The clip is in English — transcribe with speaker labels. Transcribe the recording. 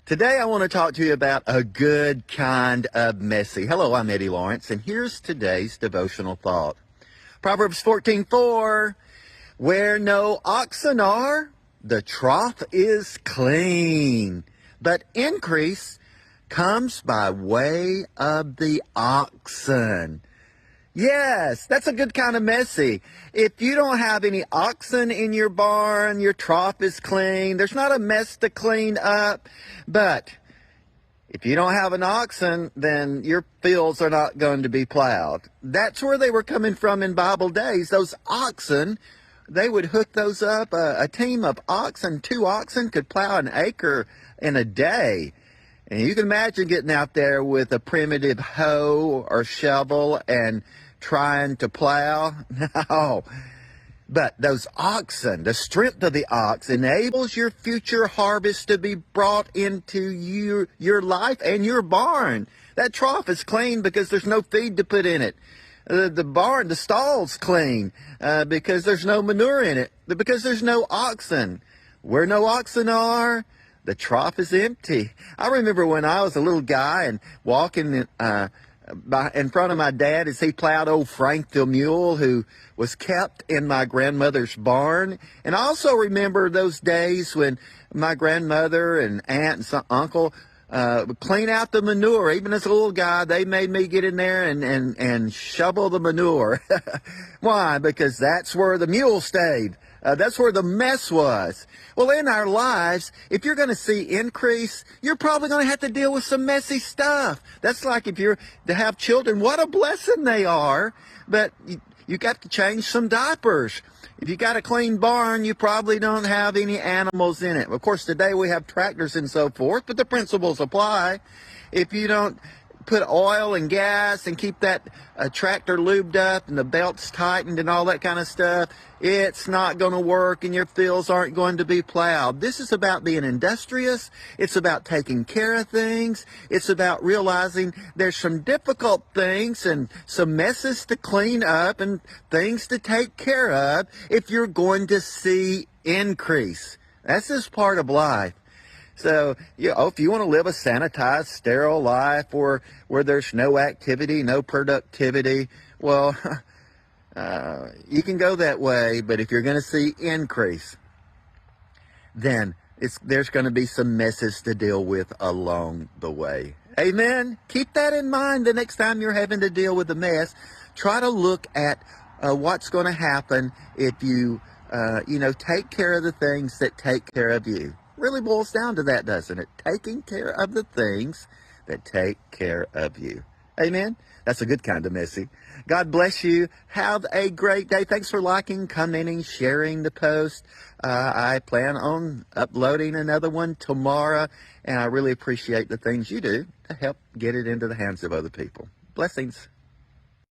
Speaker 1: Today I want to talk to you about a good kind of messy. Hello, I'm Eddie Lawrence, and here's today's devotional thought. Proverbs 14:4, where no oxen are, the trough is clean, but increase comes by way of the oxen. Yes, that's a good kind of messy. If you don't have any oxen in your barn, your trough is clean. There's not a mess to clean up. But if you don't have an oxen, then your fields are not going to be plowed. That's where they were coming from in Bible days. Those oxen, they would hook those up. A team of oxen, 2 oxen could plow an acre in a day. And you can imagine getting out there with a primitive hoe or shovel and trying to plow. No. But those oxen, the strength of the ox enables your future harvest to be brought into your life and your barn. That trough is clean because there's no feed to put in it. The barn, the stall's clean because there's no manure in it, because there's no oxen. Where no oxen are, the trough is empty. I remember when I was a little guy and walking in front of my dad as he plowed old Frank the mule, who was kept in my grandmother's barn. And I also remember those days when my grandmother and aunt and uncle would clean out the manure. Even as a little guy, they made me get in there and shovel the manure. Why? Because that's where the mule stayed. That's where the mess was. Well, in our lives, if you're going to see increase, you're probably going to have to deal with some messy stuff. That's like if you're to have children, what a blessing they are. But you got to change some diapers. If you got a clean barn, you probably don't have any animals in it. Of course, today we have tractors and so forth, but the principles apply. If you don't put oil and gas and keep that tractor lubed up and the belts tightened and all that kind of stuff, it's not going to work and your fields aren't going to be plowed. This is about being industrious. It's about taking care of things. It's about realizing there's some difficult things and some messes to clean up and things to take care of if you're going to see increase. That's just part of life. So, if you want to live a sanitized, sterile life where there's no activity, no productivity, well, you can go that way. But if you're going to see increase, then there's going to be some messes to deal with along the way. Amen? Keep that in mind the next time you're having to deal with a mess. Try to look at what's going to happen if you, take care of the things that take care of you. Really boils down to that, doesn't it? Taking care of the things that take care of you. Amen? That's a good kind of messy. God bless you. Have a great day. Thanks for liking, commenting, sharing the post. I plan on uploading another one tomorrow, and I really appreciate the things you do to help get it into the hands of other people. Blessings.